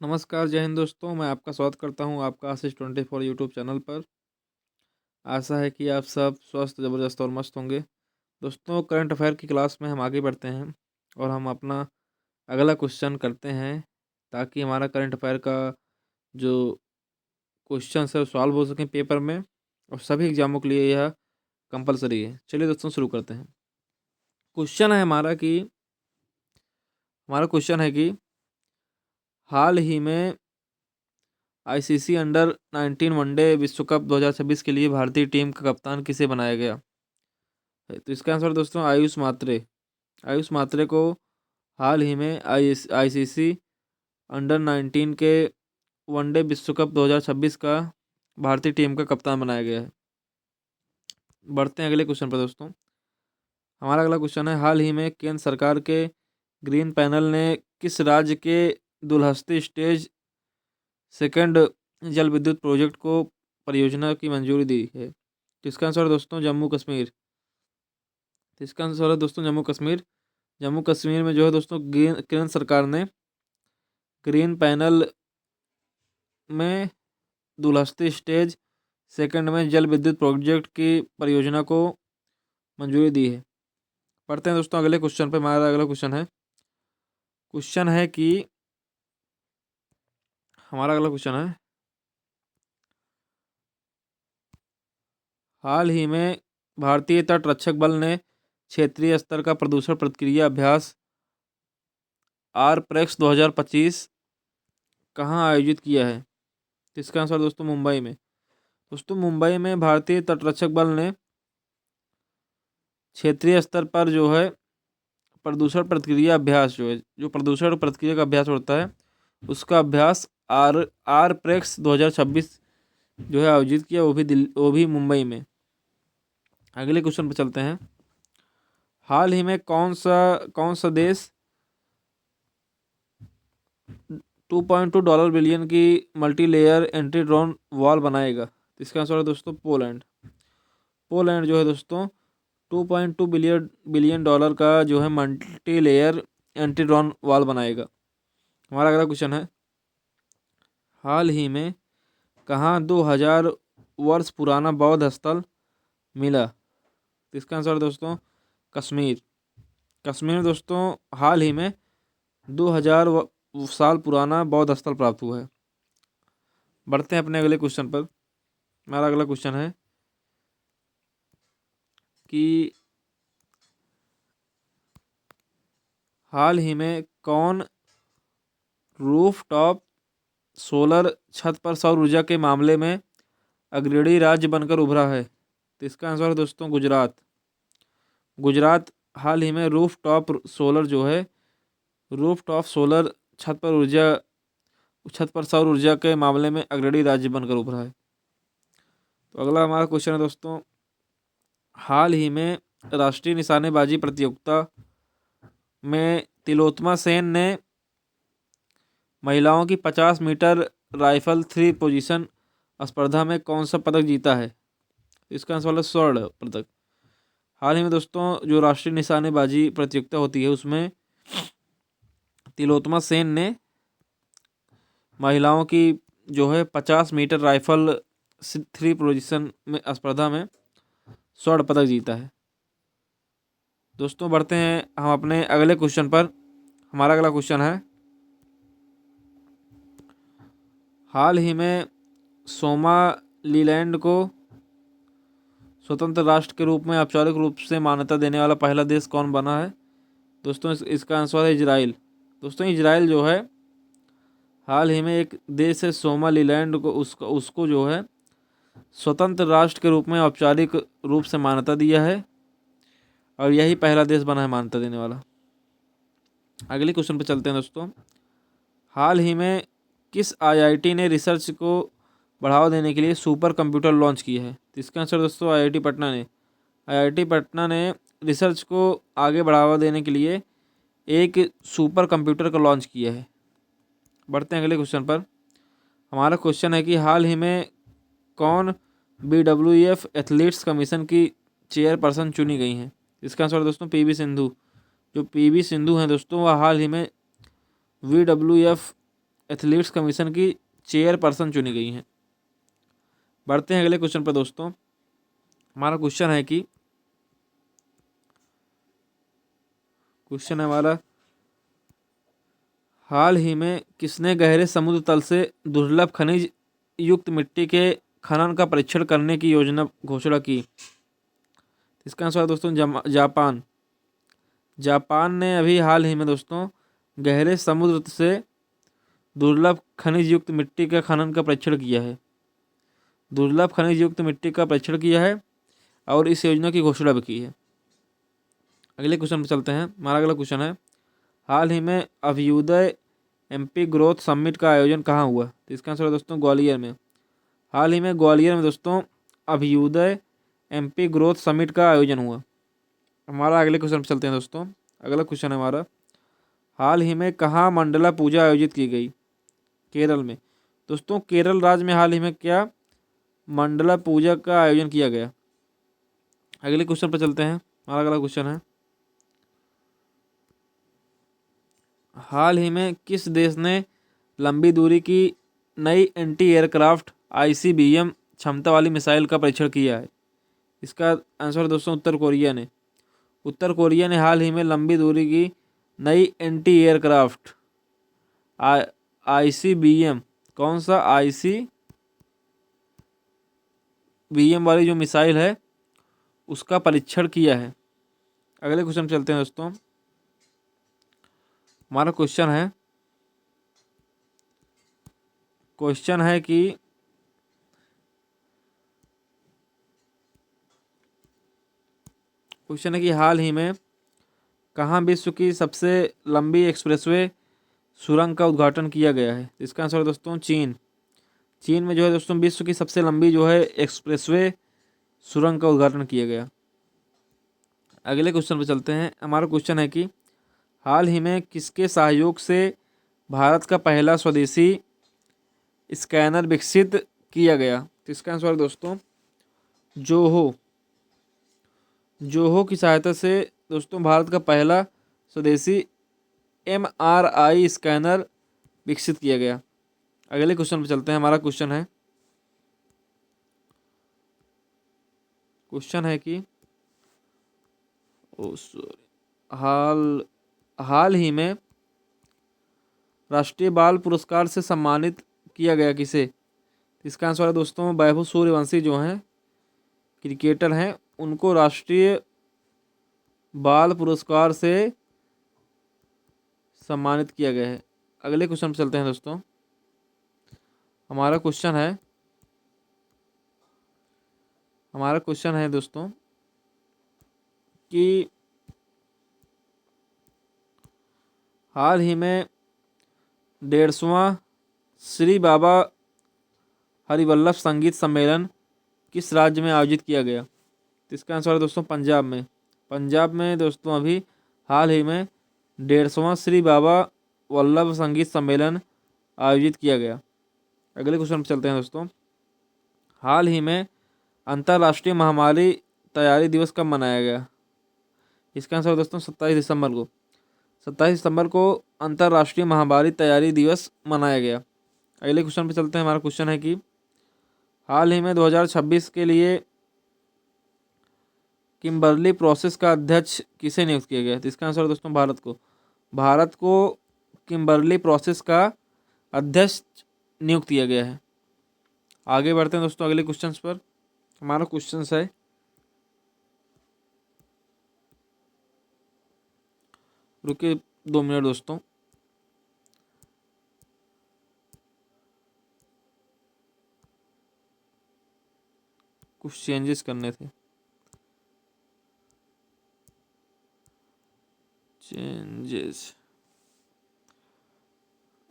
नमस्कार, जय हिंद दोस्तों। मैं आपका स्वागत करता हूं आपका आशीष 24 यूट्यूब चैनल पर। आशा है कि आप सब स्वस्थ, ज़बरदस्त और मस्त होंगे। दोस्तों, करंट अफेयर की क्लास में हम आगे बढ़ते हैं और हम अपना अगला क्वेश्चन करते हैं ताकि हमारा करंट अफेयर का जो क्वेश्चन है वो सॉल्व हो सकें पेपर में, और सभी एग्जामों के लिए यह कंपलसरी है। चलिए दोस्तों, शुरू करते हैं। क्वेश्चन है हमारा क्वेश्चन है कि हाल ही में आईसीसी अंडर 19 वनडे विश्व कप 2026 के लिए भारतीय टीम का कप्तान किसे बनाया गया है? तो इसका आंसर दोस्तों आयुष मात्रे को हाल ही में आईसीसी अंडर 19 के वनडे विश्व कप 2026 का भारतीय टीम का कप्तान बनाया गया है। बढ़ते हैं अगले क्वेश्चन पर दोस्तों। हमारा अगला क्वेश्चन है, हाल ही में केंद्र सरकार के ग्रीन पैनल ने किस राज्य के दुलहस्ती स्टेज सेकंड जल विद्युत प्रोजेक्ट को परियोजना की मंजूरी दी है? तो इसका आंसर है दोस्तों जम्मू कश्मीर। जम्मू कश्मीर में जो है दोस्तों केंद्र सरकार ने ग्रीन पैनल में दुलहस्ती स्टेज सेकंड में जल विद्युत प्रोजेक्ट की परियोजना को मंजूरी दी है। पढ़ते हैं दोस्तों अगले क्वेश्चन पे। हमारा अगला क्वेश्चन है, हाल ही में भारतीय तट रक्षक बल ने क्षेत्रीय स्तर का प्रदूषण प्रतिक्रिया अभ्यास आरप्रेक्स 2025 कहाँ आयोजित किया है? तो इसका आंसर दोस्तों मुंबई में। दोस्तों, मुंबई में भारतीय तटरक्षक बल ने क्षेत्रीय स्तर पर जो है प्रदूषण प्रतिक्रिया अभ्यास जो प्रदूषण प्रतिक्रिया का अभ्यास होता है, उसका अभ्यास आर प्रेक्स 2026 जो है आयोजित किया, वो भी मुंबई में। अगले क्वेश्चन पर चलते हैं। हाल ही में कौन सा देश $2.2 बिलियन की multi layer anti drone wall बनाएगा? तो इसका आंसर है दोस्तों पोलैंड जो है दोस्तों $2.2 बिलियन डॉलर का जो है multi layer anti drone wall बनाएगा। हमारा अगला क्वेश्चन है, हाल ही में कहाँ 2000 वर्ष पुराना बौद्ध स्थल मिला? तो इसका आंसर दोस्तों कश्मीर में दोस्तों हाल ही में 2000 साल पुराना बौद्ध स्थल प्राप्त हुआ है। बढ़ते हैं अपने अगले क्वेश्चन पर। हमारा अगला क्वेश्चन है कि हाल ही में कौन रूफटॉप सोलर छत पर सौर ऊर्जा के मामले में अग्रणी राज्य बनकर उभरा है? तो इसका आंसर है दोस्तों गुजरात हाल ही में रूफटॉप सोलर छत पर सौर ऊर्जा के मामले में अग्रणी राज्य बनकर उभरा है। तो अगला हमारा क्वेश्चन है दोस्तों, हाल ही में राष्ट्रीय निशानेबाजी प्रतियोगिता में तिलोत्तमा सेन ने महिलाओं की 50 मीटर राइफल 3 पोजीशन स्पर्धा में कौन सा पदक जीता है? इसका आंसर है स्वर्ण पदक। हाल ही में दोस्तों जो राष्ट्रीय निशानेबाजी प्रतियोगिता होती है, उसमें तिलोत्तमा सेन ने महिलाओं की जो है 50 मीटर राइफल 3 पोजीशन में स्पर्धा में स्वर्ण पदक जीता है। दोस्तों, बढ़ते हैं हम अपने अगले क्वेश्चन पर। हमारा अगला क्वेश्चन है, हाल ही में सोमालीलैंड को स्वतंत्र राष्ट्र के रूप में औपचारिक रूप से मान्यता देने वाला पहला देश कौन बना है? दोस्तों, इसका आंसर है इजराइल। दोस्तों, इजराइल जो है हाल ही में एक देश है सोमालीलैंड को उसको जो है स्वतंत्र राष्ट्र के रूप में औपचारिक रूप से मान्यता दिया है, और यही पहला देश बना है मान्यता देने वाला। अगले क्वेश्चन पर चलते हैं दोस्तों। हाल ही में किस आईआईटी ने रिसर्च को बढ़ावा देने के लिए सुपर कंप्यूटर लॉन्च किया है? तो इसका आंसर दोस्तों आईआईटी पटना ने रिसर्च को आगे बढ़ावा देने के लिए एक सुपर कंप्यूटर का लॉन्च किया है। बढ़ते हैं अगले क्वेश्चन पर। हमारा क्वेश्चन है कि हाल ही में कौन BWF एथलीट्स कमीशन की चेयरपर्सन चुनी गई हैं? इसका आंसर दोस्तों पीवी सिंधु। जो पीवी सिंधु हैं दोस्तों, वह हाल ही में WWF एथलीट्स कमीशन की चेयरपर्सन चुनी गई हैं। बढ़ते हैं अगले क्वेश्चन पर दोस्तों। हमारा क्वेश्चन है कि हमारा हाल ही में किसने गहरे समुद्र तल से दुर्लभ खनिज युक्त मिट्टी के खनन का परीक्षण करने की योजना घोषणा की? इसका आंसर है दोस्तों जापान। जापान ने अभी हाल ही में दोस्तों गहरे समुद्र से दुर्लभ खनिज युक्त मिट्टी के खनन का परीक्षण किया है। दुर्लभ खनिज युक्त मिट्टी का परीक्षण किया है और इस योजना की घोषणा भी की है। अगले क्वेश्चन पर चलते हैं। हमारा अगला क्वेश्चन है, हाल ही में अभ्युदय एमपी ग्रोथ समिट का आयोजन कहाँ हुआ? तो इसका आंसर है दोस्तों ग्वालियर में। हाल ही में ग्वालियर में दोस्तों अभ्युदय एमपी ग्रोथ समिट का आयोजन हुआ। हमारा अगले क्वेश्चन पर चलते हैं दोस्तों। अगला क्वेश्चन है हमारा, हाल ही में कहाँ मंडला पूजा आयोजित की गई? केरल में। दोस्तों केरल राज्य में हाल ही में क्या मंडला पूजा का आयोजन किया गया? अगले क्वेश्चन पर चलते हैं। हमारा अगला क्वेश्चन है, हाल ही में किस देश ने लंबी दूरी की नई एंटी एयरक्राफ्ट आईसीबीएम क्षमता वाली मिसाइल का परीक्षण किया है? इसका आंसर दोस्तों उत्तर कोरिया ने। उत्तर कोरिया ने हाल ही में लंबी दूरी की नई एंटी एयरक्राफ्ट आईसीबीएम, कौन सा आईसीबीएम वाली जो मिसाइल है उसका परीक्षण किया है। अगले क्वेश्चन चलते हैं दोस्तों। हमारा क्वेश्चन है कि हाल ही में कहाँ विश्व की सबसे लंबी एक्सप्रेसवे सुरंग का उद्घाटन किया गया है? इसका आंसर है दोस्तों चीन। चीन में जो है दोस्तों विश्व की सबसे लंबी जो है एक्सप्रेसवे सुरंग का उद्घाटन किया गया। अगले क्वेश्चन पर चलते हैं। हमारा क्वेश्चन है कि हाल ही में किसके सहयोग से भारत का पहला स्वदेशी स्कैनर विकसित किया गया? तो इसका आंसर है दोस्तों जोहो की सहायता से दोस्तों भारत का पहला स्वदेशी एमआरआई स्कैनर विकसित किया गया। अगले क्वेश्चन पर चलते हैं। हमारा क्वेश्चन है कि हाल ही में राष्ट्रीय बाल पुरस्कार से सम्मानित किया गया किसे? इसका आंसर है दोस्तों वैभव सूर्यवंशी जो हैं क्रिकेटर हैं, उनको राष्ट्रीय बाल पुरस्कार से सम्मानित किया गया है। अगले क्वेश्चन पर चलते हैं दोस्तों। हमारा क्वेश्चन है दोस्तों कि हाल ही में 150वां श्री बाबा हरिवल्लभ संगीत सम्मेलन किस राज्य में आयोजित किया गया? तो इसका आंसर है दोस्तों पंजाब में। पंजाब में दोस्तों अभी हाल ही में 150वां श्री बाबा वल्लभ संगीत सम्मेलन आयोजित किया गया। अगले क्वेश्चन पर चलते हैं दोस्तों। हाल ही में अंतर्राष्ट्रीय महामारी तैयारी दिवस कब मनाया गया? इसका आंसर दोस्तों 27 दिसंबर को अंतर्राष्ट्रीय महामारी तैयारी दिवस मनाया गया। अगले क्वेश्चन पर चलते हैं। हमारा क्वेश्चन है कि हाल ही में 2026 के लिए किम्बर्ली प्रोसेस का अध्यक्ष किसे नियुक्त किया गया? तो इसका आंसर दोस्तों भारत को किम्बर्ली प्रोसेस का अध्यक्ष नियुक्त किया गया है। आगे बढ़ते हैं दोस्तों अगले क्वेश्चंस पर। हमारा क्वेश्चंस है, रुकिए 2 मिनट दोस्तों। कुछ चेंजेस करने थे।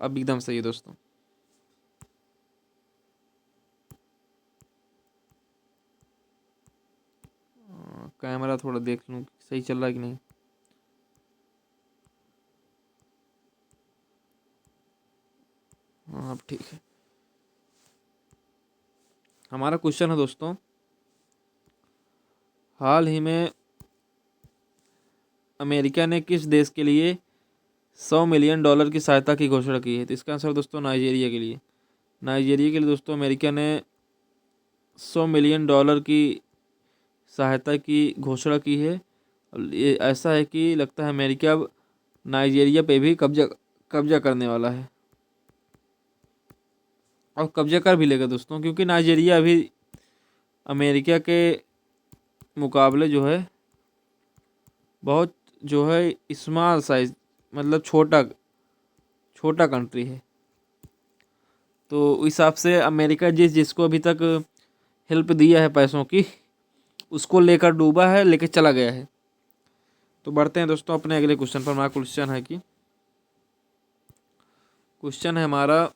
अब एकदम सही है दोस्तों। कैमरा थोड़ा देख लूँ सही चल रहा है कि नहीं। हाँ अब ठीक है। हमारा क्वेश्चन है दोस्तों, हाल ही में अमेरिका ने किस देश के लिए $100 मिलियन की सहायता की घोषणा की है? तो इसका आंसर दोस्तों नाइजीरिया के लिए। नाइजीरिया के लिए दोस्तों अमेरिका ने $100 मिलियन की सहायता की घोषणा की है। ये ऐसा है कि लगता है अमेरिका अब नाइजीरिया पे भी कब्जा कब्जा करने वाला है, और कब्जा कर भी लेगा दोस्तों, क्योंकि नाइजीरिया अभी अमेरिका के मुकाबले जो है बहुत जो है स्मॉल साइज, मतलब छोटा छोटा कंट्री है। तो उस हिसाब से अमेरिका जिसको अभी तक हेल्प दिया है पैसों की, उसको लेकर डूबा है, लेके चला गया है। तो बढ़ते हैं दोस्तों अपने अगले क्वेश्चन पर। हमारा क्वेश्चन है हमारा,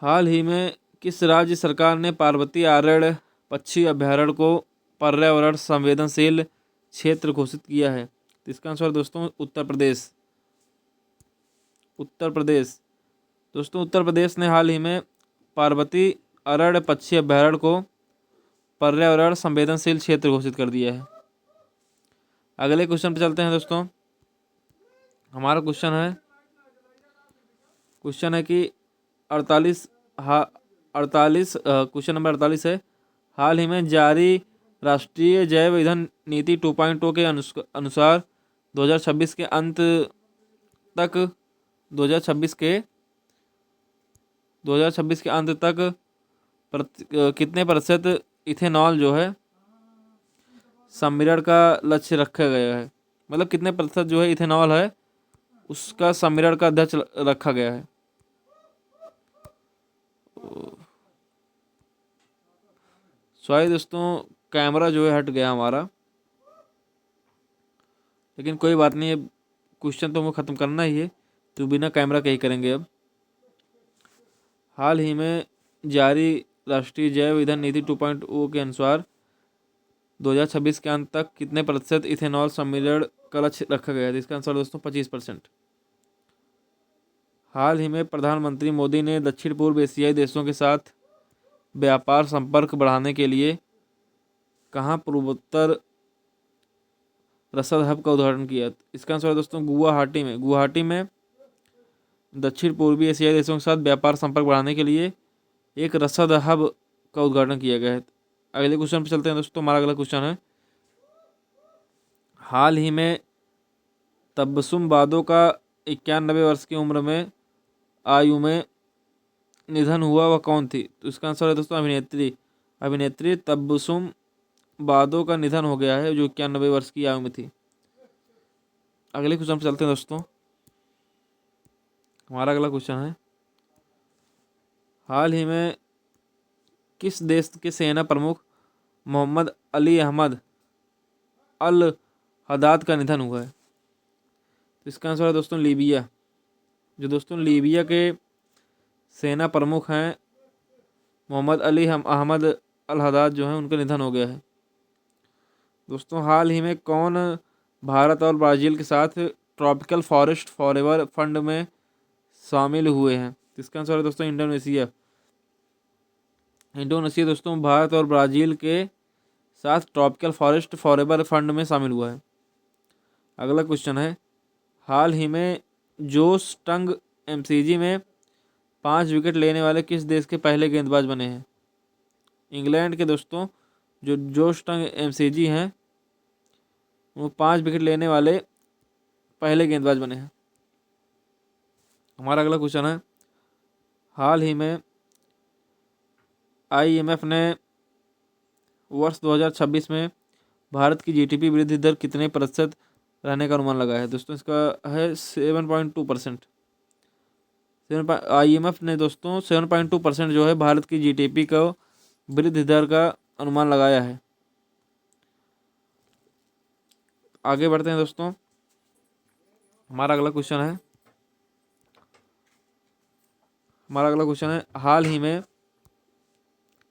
हाल ही में किस राज्य सरकार ने पार्वती आरण्य पक्षी अभयारण्य को पर्यावरण संवेदनशील क्षेत्र घोषित किया है? तो इसका आंसर दोस्तों उत्तर प्रदेश। दोस्तों उत्तर प्रदेश ने हाल ही में पार्वती अरण्य पक्षी अभयारण्य को पर्यावरण संवेदनशील क्षेत्र घोषित कर दिया है। अगले क्वेश्चन पर चलते हैं दोस्तों। हमारा क्वेश्चन है कि 48 क्वेश्चन नंबर 48 है, हाल ही में जारी राष्ट्रीय जैव ईंधन नीति 2.0 के अनुसार 2026 के अंत तक 2026 के अंत तक कितने प्रतिशत इथेनॉल जो है सम्मिरण का लक्ष्य रखा गया है? मतलब कितने प्रतिशत जो है इथेनॉल है उसका सम्मिरण का लक्ष्य रखा गया है? सॉरी दोस्तों, कैमरा जो है हट गया हमारा, लेकिन कोई बात नहीं, अब क्वेश्चन तो हमें ख़त्म करना ही है, तो बिना कैमरा के ही करेंगे अब। हाल ही में जारी राष्ट्रीय जैव ईंधन नीति 2.0 के अनुसार 2026 के अंत तक कितने प्रतिशत इथेनॉल सम्मिलन का लक्ष्य रखा गया है? इसका आंसर दोस्तों 25%। हाल ही में प्रधानमंत्री मोदी ने दक्षिण पूर्व एशियाई देशों के साथ व्यापार संपर्क बढ़ाने के लिए कहाँ पूर्वोत्तर रसद हब का उद्घाटन किया? इसका आंसर है दोस्तों गुवाहाटी में दक्षिण पूर्वी एशियाई देशों के साथ व्यापार संपर्क बढ़ाने के लिए एक रसद हब का उद्घाटन किया गया है। अगले क्वेश्चन पर चलते हैं दोस्तों। हमारा अगला क्वेश्चन है, हाल ही में तबस्सुम बादो का 91 वर्ष की आयु में निधन हुआ, वह कौन थी? तो इसका आंसर है दोस्तों अभिनेत्री तबस्सुम बादो का निधन हो गया है, जो 91 वर्ष की आयु में थी। अगले क्वेश्चन पर चलते हैं दोस्तों। हमारा अगला क्वेश्चन है, हाल ही में किस देश के सेना प्रमुख मोहम्मद अली अहमद अल हदाद का निधन हुआ है? तो इसका आंसर है दोस्तों लीबिया। जो दोस्तों लीबिया के सेना प्रमुख हैं मोहम्मद अली अहमद अल हदाद जो हैं, उनका निधन हो गया है। दोस्तों हाल ही में कौन भारत और ब्राज़ील के साथ ट्रॉपिकल फॉरेस्ट फॉरएवर फंड में शामिल हुए हैं? तो इसका आंसर है दोस्तों इंडोनेशिया दोस्तों भारत और ब्राज़ील के साथ ट्रॉपिकल फॉरेस्ट फॉरएवर फंड में शामिल हुआ है। अगला क्वेश्चन है, हाल ही में जोश टंग एमसीजी में 5 विकेट लेने वाले किस देश के पहले गेंदबाज बने हैं? इंग्लैंड के दोस्तों जो जोश टंग एमसीजी हैं, वो 5 विकेट लेने वाले पहले गेंदबाज बने हैं। हमारा अगला क्वेश्चन है, हाल ही में आईएमएफ ने वर्ष 2026 में भारत की जीडीपी वृद्धि दर कितने प्रतिशत रहने का अनुमान लगाया है? दोस्तों इसका है 7.2%। आईएमएफ ने दोस्तों 7.2% जो है भारत की जीडीपी का वृद्धि दर का अनुमान लगाया है। आगे बढ़ते हैं दोस्तों। हमारा अगला क्वेश्चन है, हाल ही में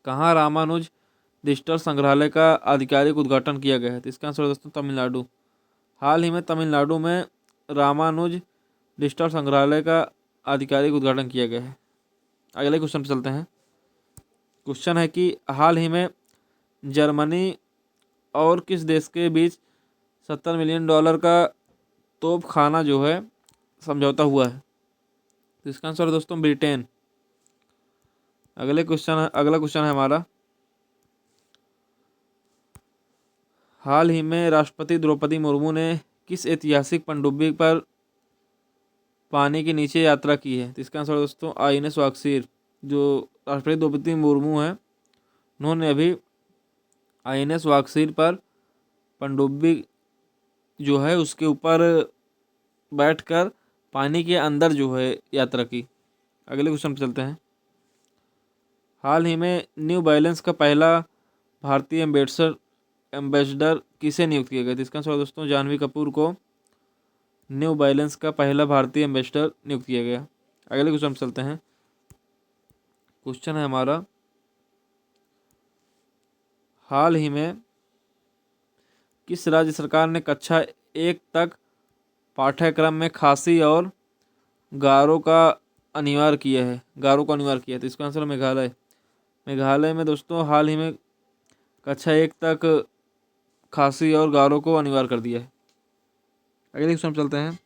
कहाँ रामानुज डिजिटल संग्रहालय का आधिकारिक उद्घाटन किया गया है? तो इसका आंसर है दोस्तों तमिलनाडु। हाल ही में तमिलनाडु में रामानुज डिजिटल संग्रहालय का आधिकारिक उद्घाटन किया गया है। अगले क्वेश्चन पर चलते हैं। क्वेश्चन है कि हाल ही में जर्मनी और किस देश के बीच $70 मिलियन का तोप खाना जो है समझौता हुआ है? तो इसका आंसर है दोस्तों ब्रिटेन। अगला क्वेश्चन है हमारा, हाल ही में राष्ट्रपति द्रौपदी मुर्मू ने किस ऐतिहासिक पनडुब्बी पर पानी के नीचे यात्रा की है? तो इसका आंसर है दोस्तों INS वाक्सीर। जो राष्ट्रपति द्रौपदी मुर्मू हैं, उन्होंने अभी INS वाक्सीर पर पनडुब्बी जो है उसके ऊपर बैठकर पानी के अंदर जो है यात्रा की। अगले क्वेश्चन पर चलते हैं, हाल ही में न्यू बैलेंस का पहला भारतीय एम्बेसडर किसे नियुक्त किया गया? तो इसका आंसर है दोस्तों जानवी कपूर को न्यू बैलेंस का पहला भारतीय एम्बेसडर नियुक्त किया गया। अगले क्वेश्चन पर चलते हैं, क्वेश्चन है हमारा, हाल ही में किस राज्य सरकार ने कक्षा 1 तक पाठ्यक्रम में खासी और गारो का अनिवार्य किया है? तो इसका आंसर है मेघालय। मेघालय में दोस्तों हाल ही में कक्षा 1 तक खासी और गारो को अनिवार्य कर दिया है। अगले क्वेश्चन चलते हैं,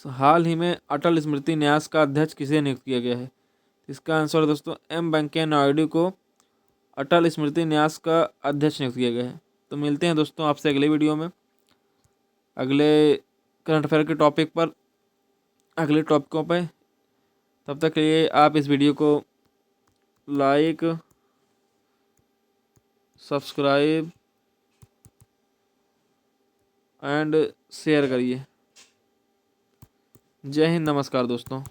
हाल ही में अटल स्मृति न्यास का अध्यक्ष किसे नियुक्त किया गया है? इसका आंसर है दोस्तों M वेंकैया नायडू को अटल स्मृति न्यास का अध्यक्ष नियुक्त किया गया है। तो मिलते हैं दोस्तों आपसे अगले वीडियो में, अगले करंट अफेयर के टॉपिक पर, अगले टॉपिकों पे। तब तक के लिए आप इस वीडियो को लाइक, सब्सक्राइब एंड शेयर करिए। जय हिंद, नमस्कार दोस्तों।